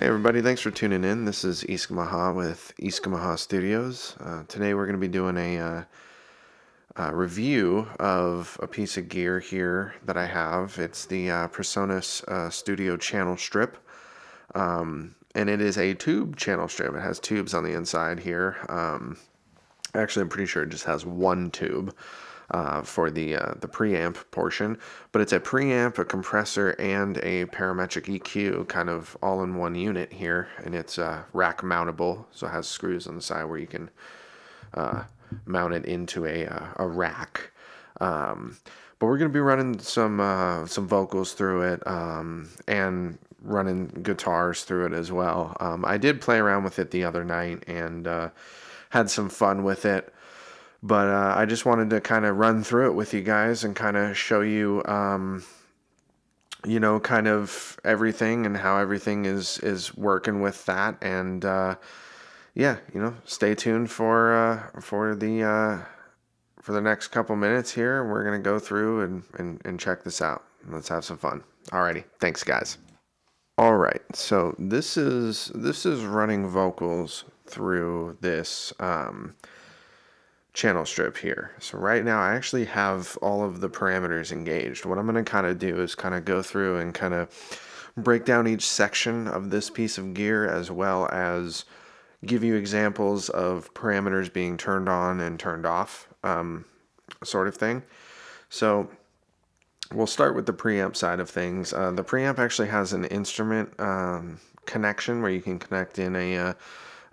Hey everybody, thanks for tuning in. This is Iskamaha with Iskamaha Studios. Today we're going to be doing a review of a piece of gear here that I have. It's the PreSonus Studio channel strip. And it is a tube channel strip. It has tubes on the inside here. Actually, I'm pretty sure it just has one tube for the preamp portion, but it's a preamp, a compressor, and a parametric EQ kind of all in one unit here, and it's rack mountable, so it has screws on the side where you can mount it into a rack. But we're going to be running some vocals through it and running guitars through it as well. I did play around with it the other night and had some fun with it. But I just wanted to kind of run through it with you guys and kind of show you, kind of everything and how everything is working with that. And stay tuned for the next couple minutes here. We're gonna go through and check this out. Let's have some fun. Alrighty, thanks guys. All right, so this is running vocals through this channel strip here. So right now I actually have all of the parameters engaged. What I'm going to kind of do is kind of go through and kind of break down each section of this piece of gear, as well as give you examples of parameters being turned on and turned off, sort of thing. So we'll start with the preamp side of things. The preamp actually has an instrument connection where you can connect in a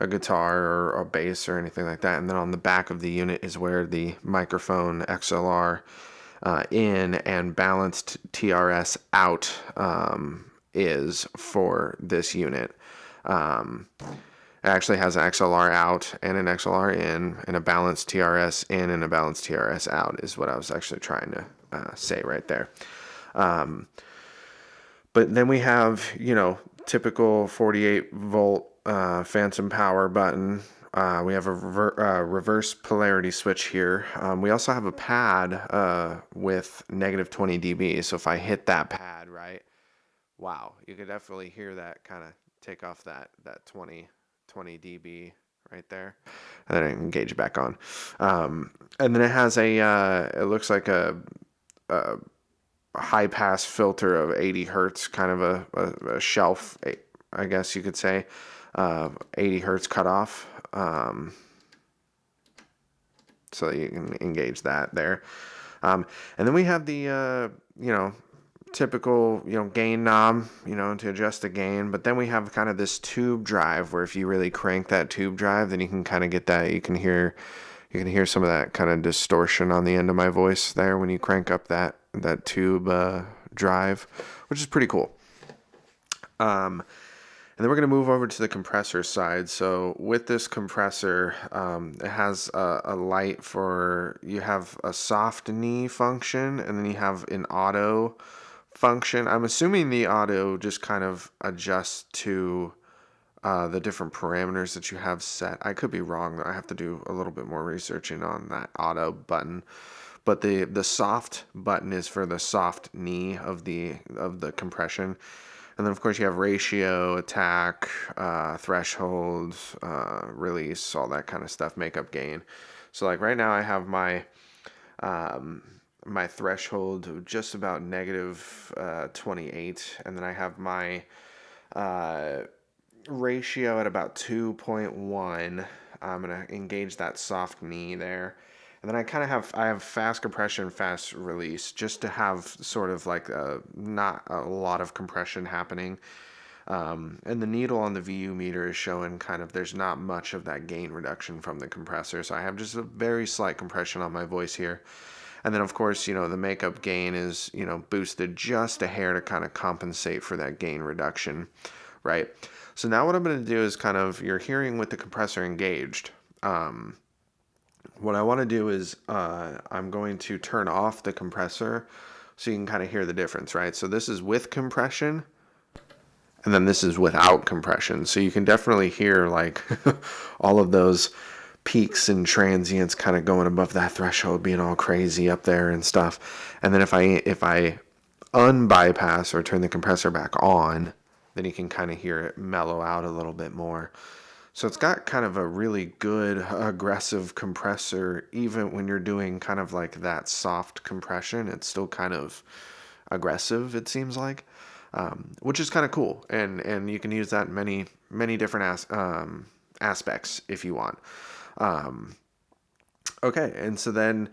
guitar or a bass or anything like that, and then on the back of the unit is where the microphone XLR in and balanced TRS out is for this unit. It actually has an XLR out and an XLR in and a balanced TRS in and a balanced TRS out is what I was actually trying to say right there. But then we have, typical 48 volt phantom power button. We have a reverse polarity switch here. We also have a pad with negative 20 dB. So if I hit that pad, right, wow, you could definitely hear that kind of take off that 20 dB right there. And then I engage it back on. And then it has it looks like a high pass filter of 80 hertz, kind of a shelf, I guess you could say. 80 hertz cutoff, so that you can engage that there. And then we have the typical gain knob, to adjust the gain. But then we have kind of this tube drive where if you really crank that tube drive, then you can kind of get that. You can hear some of that kind of distortion on the end of my voice there when you crank up that tube drive, which is pretty cool. And then we're going to move over to the compressor side. So with this compressor, it has a light for, you have a soft knee function, and then you have an auto function. I'm assuming the auto just kind of adjusts to the different parameters that you have set. I could be wrong, though. I have to do a little bit more researching on that auto button. But the soft button is for the soft knee of the compression. And then, of course, you have ratio, attack, threshold, release, all that kind of stuff, makeup gain. So, like right now I have my my threshold just about negative 28. And then I have my ratio at about 2.1. I'm going to engage that soft knee there. And then I have fast compression, fast release, just to have sort of like not a lot of compression happening. And the needle on the VU meter is showing kind of there's not much of that gain reduction from the compressor. So I have just a very slight compression on my voice here. And then, of course, the makeup gain is, boosted just a hair to kind of compensate for that gain reduction, right? So now what I'm going to do is kind of, you're hearing with the compressor engaged. What I want to do is I'm going to turn off the compressor so you can kind of hear the difference, right? So this is with compression, and then this is without compression. So you can definitely hear like all of those peaks and transients kind of going above that threshold, being all crazy up there and stuff. And then if I unbypass or turn the compressor back on, then you can kind of hear it mellow out a little bit more. So it's got kind of a really good aggressive compressor. Even when you're doing kind of like that soft compression, it's still kind of aggressive, it seems like, which is kind of cool. And you can use that in many different aspects if you want. Okay, and so that's,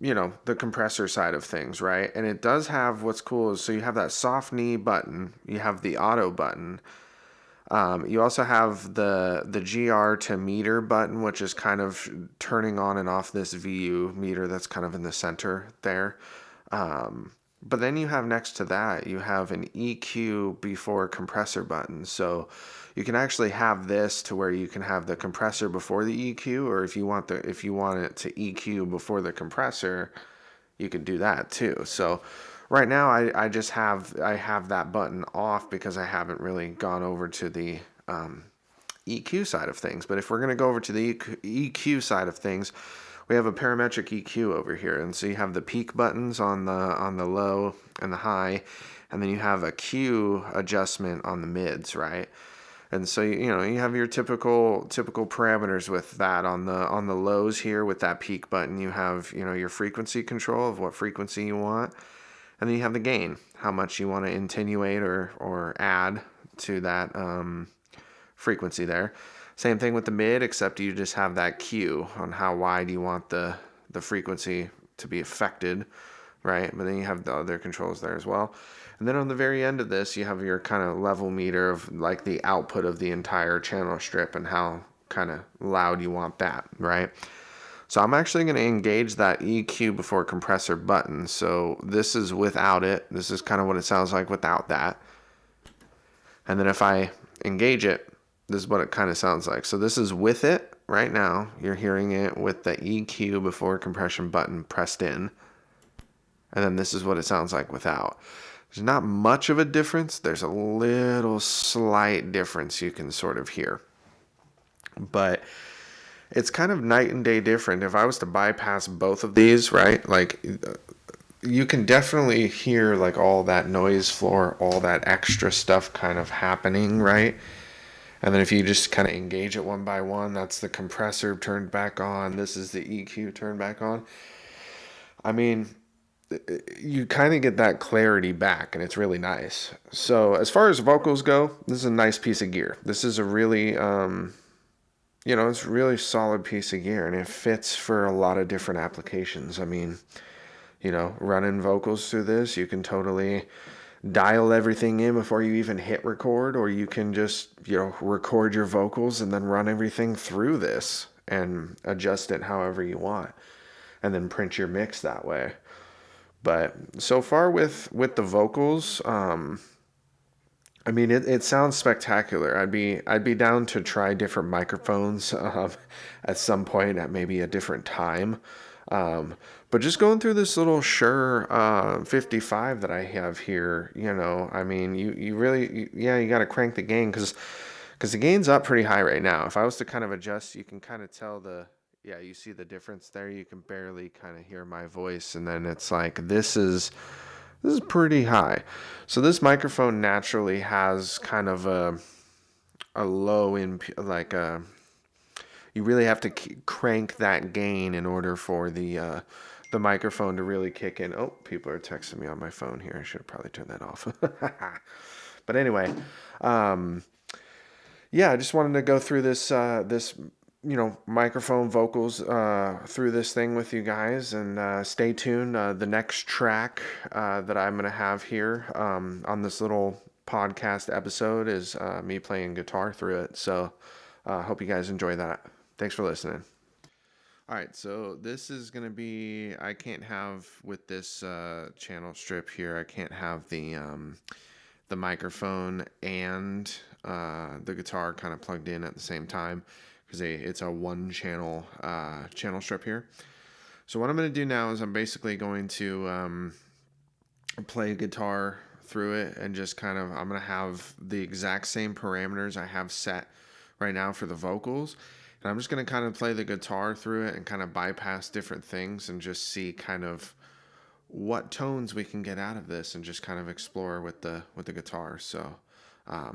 the compressor side of things, right? And it does have, what's cool is, so you have that soft knee button, you have the auto button. You also have the GR to meter button, which is kind of turning on and off this VU meter that's kind of in the center there. But then you have, next to that, you have an EQ before compressor button. So you can actually have this to where you can have the compressor before the EQ, or if you want it to EQ before the compressor, you can do that too. So right now I have that button off because I haven't really gone over to the EQ side of things. But if we're going to go over to the EQ side of things, we have a parametric EQ over here, and so you have the peak buttons on the low and the high, and then you have a Q adjustment on the mids, right? And so you have your typical parameters with that. On the lows here with that peak button, you have your frequency control of what frequency you want, and then you have the gain, how much you want to attenuate or add to that frequency there. Same thing with the mid, except you just have that Q on how wide you want the frequency to be affected, right? But then you have the other controls there as well. And then on the very end of this, you have your kind of level meter of like the output of the entire channel strip and how kind of loud you want that, right? So I'm actually going to engage that EQ before compressor button. So this is without it. This is kind of what it sounds like without that. And then if I engage it, this is what it kind of sounds like. So this is with it right now. You're hearing it with the EQ before compression button pressed in. And then this is what it sounds like without. There's not much of a difference. There's a little slight difference you can sort of hear. But it's kind of night and day different. If I was to bypass both of these, right, like you can definitely hear like all that noise floor, all that extra stuff kind of happening, right? And then if you just kind of engage it one by one, that's the compressor turned back on. This is the EQ turned back on. I mean, you kind of get that clarity back, and it's really nice. So as far as vocals go, this is a nice piece of gear. This is a really, it's a really solid piece of gear, and it fits for a lot of different applications. I mean, running vocals through this, you can totally dial everything in before you even hit record, or you can just, record your vocals and then run everything through this and adjust it however you want, and then print your mix that way. But so far with the vocals, I mean, it sounds spectacular. I'd be down to try different microphones at some point at maybe a different time. But just going through this little Shure 55 that I have here, I mean, you really, you got to crank the gain because the gain's up pretty high right now. If I was to kind of adjust, you can kind of tell you see the difference there. You can barely kind of hear my voice, and then it's like this is pretty high. So this microphone naturally has kind of a low you really have to crank that gain in order for the microphone to really kick in. Oh, people are texting me on my phone here. I should probably turn that off. But anyway, I just wanted to go through this microphone vocals through this thing with you guys, and stay tuned. The next track that I'm going to have here on this little podcast episode is me playing guitar through it. So hope you guys enjoy that. Thanks for listening. All right, so this is going to be, I can't have with this channel strip here, I can't have the microphone and the guitar kind of plugged in at the same time, because it's a one channel strip here. So what I'm going to do now is I'm basically going to play guitar through it, and just I'm going to have the exact same parameters I have set right now for the vocals. And I'm just going to kind of play the guitar through it and kind of bypass different things and just see kind of what tones we can get out of this and just kind of explore with the guitar. So I'll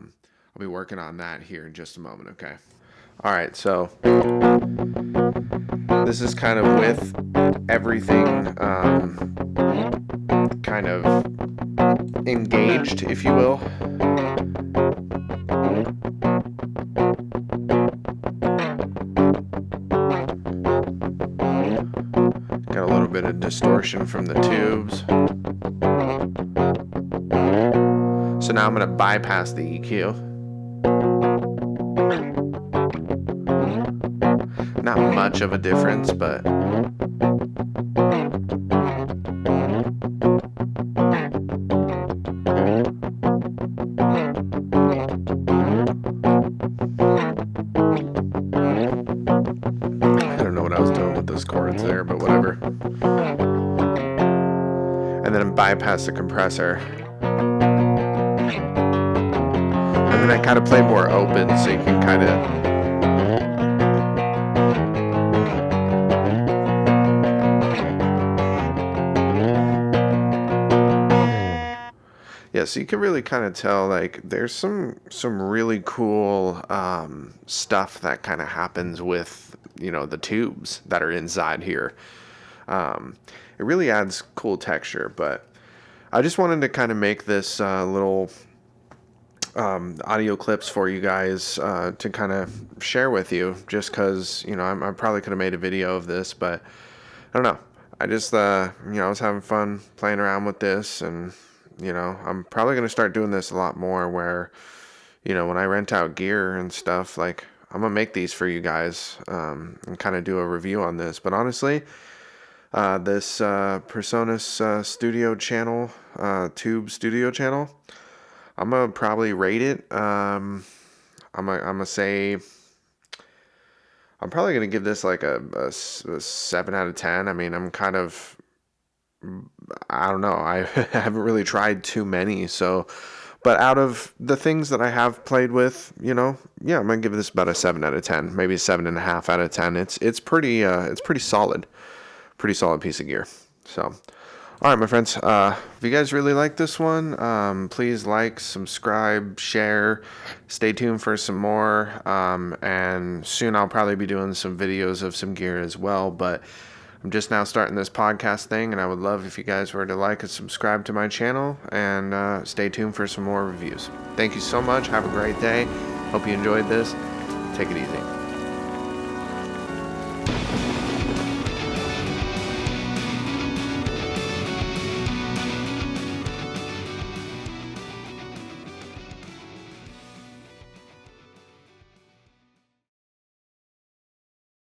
be working on that here in just a moment. Okay. All right. So this is kind of with everything kind of engaged, if you will. Got a little bit of distortion from the tubes. So now I'm going to bypass the EQ. Not much of a difference, but I don't know what I was doing with those chords there, but whatever. And then bypass the compressor. And then I kind of play more open, so you can kind of so you can really kind of tell, like, there's some really cool stuff that kind of happens with, you know, the tubes that are inside here. It really adds cool texture, but I just wanted to kind of make this little audio clips for you guys to kind of share with you, just because, you know, I probably could have made a video of this, but I don't know. I just, you know, I was having fun playing around with this, and you know, I'm probably going to start doing this a lot more where, you know, when I rent out gear and stuff, like, I'm going to make these for you guys and kind of do a review on this. But honestly, this PreSonus studio channel, tube studio channel, I'm going to probably rate it. I'm going to say, I'm probably going to give this like a 7 out of 10. I mean, I'm kind of, I don't know. I haven't really tried too many. So, but out of the things that I have played with, you know, yeah, I'm going to give this about a 7 out of 10, maybe a 7.5 out of 10. It's pretty solid, pretty solid piece of gear. So, all right, my friends, if you guys really like this one, please like, subscribe, share, stay tuned for some more. And soon I'll probably be doing some videos of some gear as well, but I'm just now starting this podcast thing, and I would love if you guys were to like and subscribe to my channel, and stay tuned for some more reviews. Thank you so much. Have a great day. Hope you enjoyed this. Take it easy.